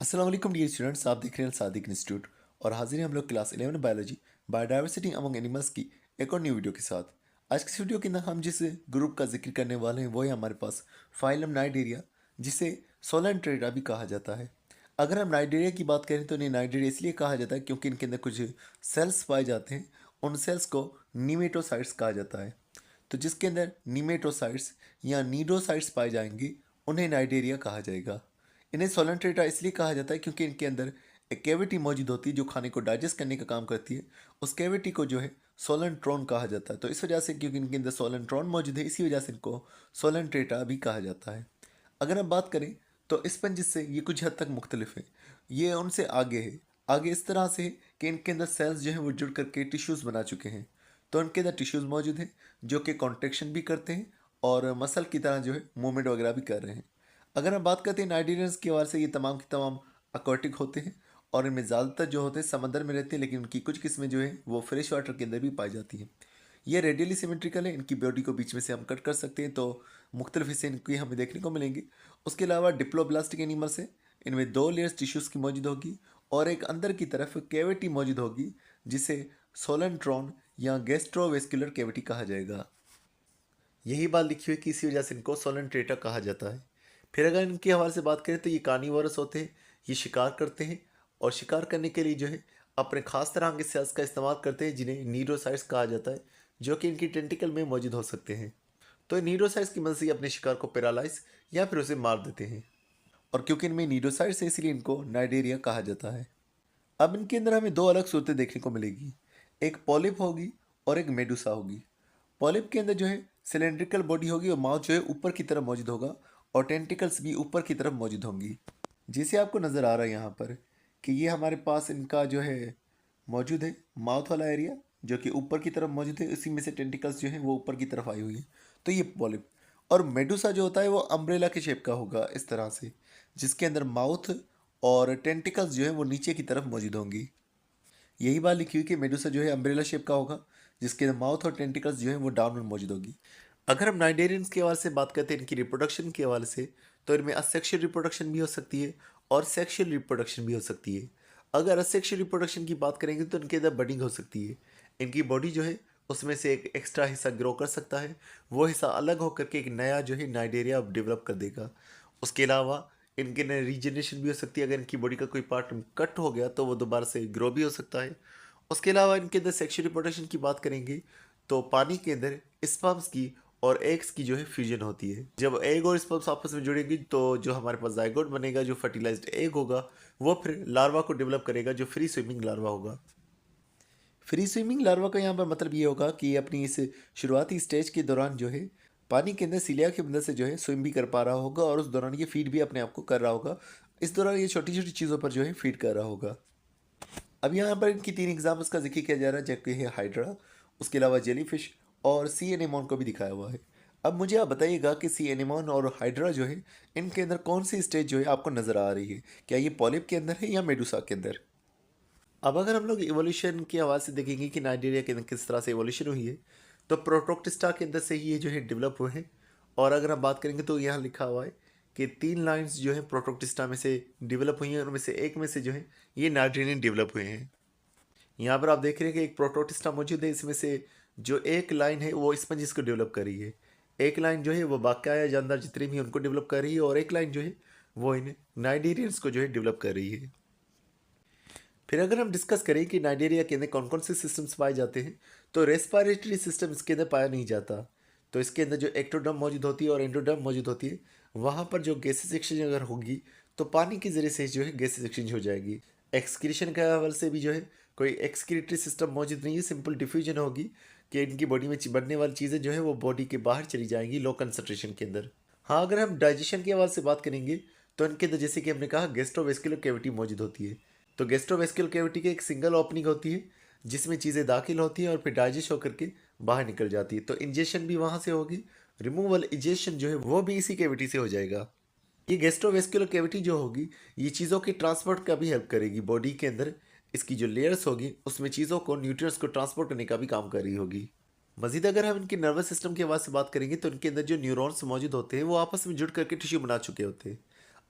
अस्सलाम वालेकुम dear students, आप देख रहे हैं सादिक इंस्टीट्यूट और हाजिर हैं हम लोग class 11 biology biodiversity among animals की एक और न्यू वीडियो के साथ। आज की इस वीडियो के अंदर हम जिस ग्रुप का जिक्र करने वाले हैं वो है हमारे पास फाइलम नाइडेरिया, जिसे सोलेंट्रेटा भी कहा जाता है। अगर हम नाइडेरिया की बात करें तो इन्हें नाइडेरिया इसलिए कहा जाता है क्योंकि इनके अंदर कुछ सेल्स पाए जाते हैं। उन सेल्स को नीमेटोसाइट्स कहा जाता है। तो जिसके अंदर नीमेटोसाइट्स या नीडोसाइट्स पाए जाएंगे उन्हें नाइडेरिया कहा जाएगा। इन्हें सोलेंट्रेटा इसलिए कहा जाता है क्योंकि इनके अंदर एक कैविटी मौजूद होती है जो खाने को डाइजेस्ट करने का काम करती है। उस कैविटी को जो है सोलेंट्रॉन कहा जाता है। तो इस वजह से क्योंकि इनके अंदर सोलेंट्रॉन मौजूद है इसी वजह से इनको सोलेंट्रेटा भी कहा जाता है। अगर हम बात करें तो स्पंज से ये कुछ हद तक मुख्तलिफ है। ये उनसे आगे है। आगे इस तरह से है कि इनके अंदर सेल्स जो है वो जुड़ करके टिश्यूज़ बना चुके हैं। तो इनके अंदर टिश्यूज़ मौजूद हैं जो कि कॉन्ट्रेक्शन भी करते हैं और मसल की तरह जो है मूवमेंट वगैरह भी कर रहे हैं। अगर हम बात करते हैं नाइडेरियंस के हवाले से, ये तमाम के तमाम aquatic होते हैं और इनमें ज़्यादातर जो होते हैं समंदर में रहते हैं, लेकिन उनकी कुछ किस्में जो है वो फ्रेश वाटर के अंदर भी पाई जाती हैं। ये रेडियली सिमेट्रिकल है, इनकी बॉडी को बीच में से हम कट कर सकते हैं तो मुख्तलिफ हिस्से इनकी हमें देखने को मिलेंगे। उसके अलावा डिप्लोब्लास्टिक एनिमल्स है। इनमें दो लेयर्स टिश्यूज़ की मौजूद होगी और एक अंदर की तरफ कैविटी मौजूद होगी जिसे सोलेंट्रॉन या गैस्ट्रोवेस्कुलर कैविटी कहा जाएगा। यही बात लिखी हुई कि इसी वजह से इनको सोलेंट्रेटा कहा जाता है। फिर अगर इनके हवाले से बात करें तो ये कार्निवोरस होते हैं। ये शिकार करते हैं और शिकार करने के लिए जो है अपने खास तरह के सेल्स का इस्तेमाल करते हैं जिन्हें नीडोसाइट्स कहा जाता है, जो कि इनकी टेंटिकल में मौजूद हो सकते हैं। तो नीडोसाइट्स की मदद से ये अपने शिकार को पैरालाइज या फिर उसे मार देते हैं। और क्योंकि इनमें नीडोसाइट्स है इसलिए इनको नाइडेरिया कहा जाता है। अब इनके अंदर हमें दो अलग सूरतें देखने को मिलेगी। एक पॉलिप होगी और एक मेडुसा होगी। पॉलिप के अंदर जो है सिलेंड्रिकल बॉडी होगी और माउथ जो है ऊपर की तरफ मौजूद होगा और टेंटिकल्स भी ऊपर की तरफ मौजूद होंगी। जैसे आपको नज़र आ रहा है यहाँ पर कि ये हमारे पास इनका जो है मौजूद है माउथ वाला एरिया जो कि ऊपर की तरफ मौजूद है, इसी में से टेंटिकल्स जो है वो ऊपर की तरफ आई हुई है। तो ये पॉलिप। और मेडुसा जो होता है वो अम्ब्रेला के शेप का होगा इस तरह से, जिसके अंदर माउथ और टेंटिकल्स जो है वो नीचे की तरफ मौजूद होंगी। यही बात लिखी हुई कि मेडुसा जो है अम्ब्रेला शेप का होगा जिसके माउथ और टेंटिकल्स जो है वो डाउन में मौजूद होगी। अगर हम नाइडेरियंस के हवाले से बात करते हैं इनकी रिप्रोडक्शन के हवाले से, तो इनमें असेक्सुअल रिप्रोडक्शन भी हो सकती है और सेक्सुअल रिप्रोडक्शन भी हो सकती है। अगर असेक्सुअल रिप्रोडक्शन की बात करेंगे तो इनके अंदर बडिंग हो सकती है। इनकी बॉडी जो है उसमें से एक एक्स्ट्रा हिस्सा ग्रो कर सकता है। वो हिस्सा अलग होकर के एक नया जो है नाइडेरिया डेवलप कर देगा। उसके अलावा इनके अंदर रीजनरेशन भी हो सकती है। अगर इनकी बॉडी का कोई पार्ट कट हो गया तो वो दोबारा से ग्रो भी हो सकता है। उसके अलावा इनके अंदर सेक्सुअल रिप्रोडक्शन की बात करेंगे तो पानी के अंदर स्पर्म्स की और एग्स की जो है फ्यूजन होती है। जब एग और स्पर्म्स आपस में जुड़ेंगी तो जो हमारे पास जाइगोट बनेगा, जो फर्टिलाइज्ड एग होगा, वो फिर लार्वा को डेवलप करेगा जो फ्री स्विमिंग लार्वा होगा। फ्री स्विमिंग लार्वा का यहाँ पर मतलब ये होगा कि ये अपनी इस शुरुआती स्टेज के दौरान जो है पानी के अंदर सीलिया की मदद से जो है स्विम भी कर पा रहा होगा और उस दौरान ये फीड भी अपने आप को कर रहा होगा। इस दौरान ये छोटी छोटी चीज़ों पर जो है फीड कर रहा होगा। अब यहाँ पर इनकी तीन एग्जाम्पल्स का जिक्र किया जा रहा है, जबकि है हाइड्रा, उसके अलावा जेलीफिश और सी एनेमोन को भी दिखाया हुआ है। अब मुझे आप बताइएगा कि सी एनेमोन और हाइड्रा जो है इनके अंदर कौन सी स्टेज जो है आपको नज़र आ रही है, क्या ये पॉलिप के अंदर है या मेडुसा के अंदर। अब अगर हम लोग इवोल्यूशन के हवाले से देखेंगे कि नाइजीरिया के अंदर किस तरह से इवोल्यूशन हुई है, तो प्रोटोक्टिस्टा के अंदर से ही ये जो है डेवलप हुए हैं। और अगर हम बात करेंगे तो यहाँ लिखा हुआ है कि तीन लाइंस जो है प्रोटोक्टिस्टा में से डेवलप हुई हैं, उनमें से एक में से जो है ये नाइजीरियन डेवलप हुए हैं। यहाँ पर आप देख रहे हैं कि एक प्रोटोटिस्टा मौजूद है, इसमें से जो एक लाइन है वो स्पंजिस को डेवलप कर रही है, एक लाइन जो है वो बाकाया जानदार जितने भी उनको डेवलप कर रही है और एक लाइन जो है वो इन नाइजीरियंस को जो है डेवलप कर रही है। फिर अगर हम डिस्कस करें कि नाइजीरिया के अंदर कौन कौन से सिस्टम्स पाए जाते हैं, तो रेस्पिरेटरी सिस्टम इसके अंदर पाया नहीं जाता। तो इसके अंदर जो एक्टोडर्म मौजूद होती है और एंडोडर्म मौजूद होती है, वहाँ पर जो गैसेस एक्सचेंज अगर होगी तो पानी के ज़रिए से जो है गैसेस एक्सचेंज हो जाएगी। एक्सक्रीशन के हवाले से भी जो है कोई एक्सक्रीटरी सिस्टम मौजूद नहीं है, सिंपल डिफ्यूजन होगी कि इनकी बॉडी में बनने वाली चीज़ें जो है वो बॉडी के बाहर चली जाएंगी लो कंसनट्रेशन के अंदर। हाँ, अगर हम डाइजेशन के हवाले से बात करेंगे तो इनके अंदर जैसे कि हमने कहा गैस्ट्रोवेस्कुलर कैविटी मौजूद होती है। तो गैस्ट्रोवेस्कुलर कैविटी की एक सिंगल ओपनिंग होती है जिसमें चीज़ें दाखिल होती हैं और फिर डाइजेस्ट होकर के बाहर निकल जाती है। तो इंजेशन भी वहाँ से होगी, रिमूवल इजेशन जो है वो भी इसी कैविटी से हो जाएगा। ये गैस्ट्रोवेस्कुलर कैविटी जो होगी ये चीज़ों के ट्रांसपोर्ट का भी हेल्प करेगी। बॉडी के अंदर इसकी जो लेयर्स होगी उसमें चीज़ों को न्यूट्रिएंट्स को ट्रांसपोर्ट करने का भी काम कर रही होगी। मजीद अगर हम इनके नर्वस सिस्टम के हवाले से बात करेंगे तो इनके अंदर जो न्यूरॉन्स मौजूद होते हैं वो आपस में जुड़ करके टिश्यू बना चुके होते हैं।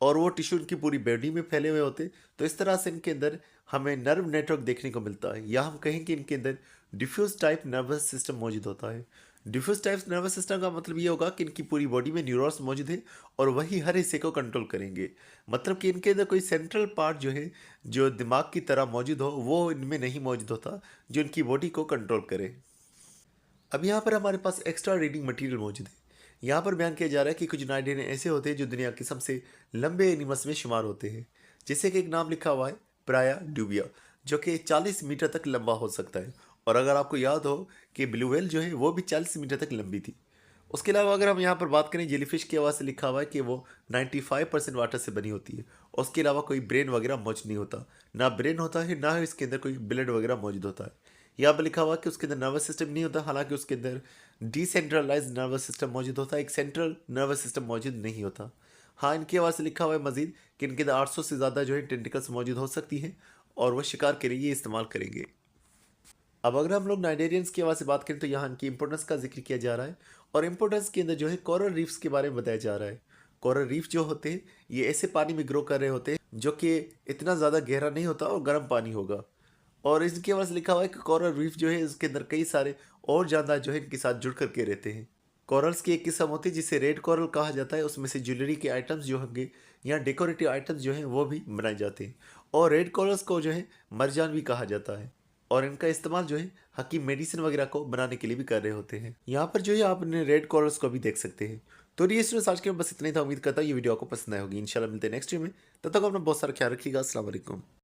और वो टिश्यू इनकी पूरी बॉडी में फैले हुए होते। तो इस तरह से इनके अंदर हमें नर्व नेटवर्क देखने को मिलता है, या हम कहें कि इनके अंदर डिफ्यूज टाइप नर्वस सिस्टम मौजूद होता है। डिफ्यूज टाइप नर्वस सिस्टम का मतलब ये होगा कि इनकी पूरी बॉडी में न्यूरॉन्स मौजूद है और वही हर हिस्से को कंट्रोल करेंगे। मतलब कि इनके अंदर कोई सेंट्रल पार्ट जो है, जो दिमाग की तरह मौजूद हो, वो इनमें नहीं मौजूद होता, जो इनकी बॉडी को कंट्रोल करे। अब यहाँ पर हमारे पास एक्स्ट्रा रीडिंग मटेरियल मौजूद है। यहाँ पर बयान किया जा रहा है कि कुछ नाइडेरियन ऐसे होते हैं जो दुनिया के सबसे लंबे एनिमल्स में शुमार होते हैं, जैसे कि एक नाम लिखा हुआ है प्राया ड्यूबिया, जो कि 40 मीटर तक लंबा हो सकता है। और अगर आपको याद हो कि ब्लू व्हेल जो है वो भी 40 मीटर तक लंबी थी। उसके अलावा अगर हम यहाँ पर बात करें जेलीफिश की हवा से लिखा हुआ है कि वो 95% वाटर से बनी होती है। उसके अलावा कोई ब्रेन वगैरह मौजूद नहीं होता, ना ब्रेन होता है, ना ही इसके अंदर कोई ब्लड वगैरह मौजूद होता है। यहाँ पर लिखा हुआ है कि उसके अंदर नर्वस सिस्टम नहीं होता, हालांकि उसके अंदर डिसेंट्रलाइज नर्वस सिस्टम मौजूद होता है, एक सेंट्रल नर्वस सिस्टम मौजूद नहीं होता। हाँ, इनकी हवा से लिखा हुआ है मजीद कि इनके अंदर 800 से ज़्यादा जो है टेंटिकल्स मौजूद हो सकती हैं और वह शिकार के लिए ये इस्तेमाल करेंगे। अब अगर हम लोग नाइडेरियंस की आवाज़ से बात करें तो यहाँ इनकी इंपॉर्टेंस का जिक्र किया जा रहा है, और इंपॉर्टेंस के अंदर जो है कोरल रीफ्स के बारे में बताया जा रहा है। कोरल रीफ जो होते हैं ये ऐसे पानी में ग्रो कर रहे होते हैं जो कि इतना ज़्यादा गहरा नहीं होता और गर्म पानी होगा। और इसके पास लिखा हुआ है कि कोरल रीफ जो है इसके अंदर कई सारे और जानदार जो है इनके साथ जुड़ करके रहते हैं। कोरल्स की एक किस्म होती है जिसे रेड कोरल कहा जाता है, उसमें से ज्वेलरी के आइटम्स जो होंगे या डेकोरेटिव आइटम्स जो हैं वो भी बनाए जाते हैं। और रेड कोरल्स को जो है मरजान भी कहा जाता है, और इनका इस्तेमाल जो है हकीम मेडिसिन वगैरह को बनाने के लिए भी कर रहे होते हैं। यहाँ पर जो है आप रेड कोरल्स को भी देख सकते हैं। तो ये स्टूडेंट्स आज के बस इतना ही था। उम्मीद करता हूँ ये वीडियो आपको पसंद आया होगी। इंशाल्लाह मिलते हैं नेक्स्ट वीडियो में। तब तक अपना बहुत सारा ख्याल रखिएगा। अस्सलाम वालेकुम।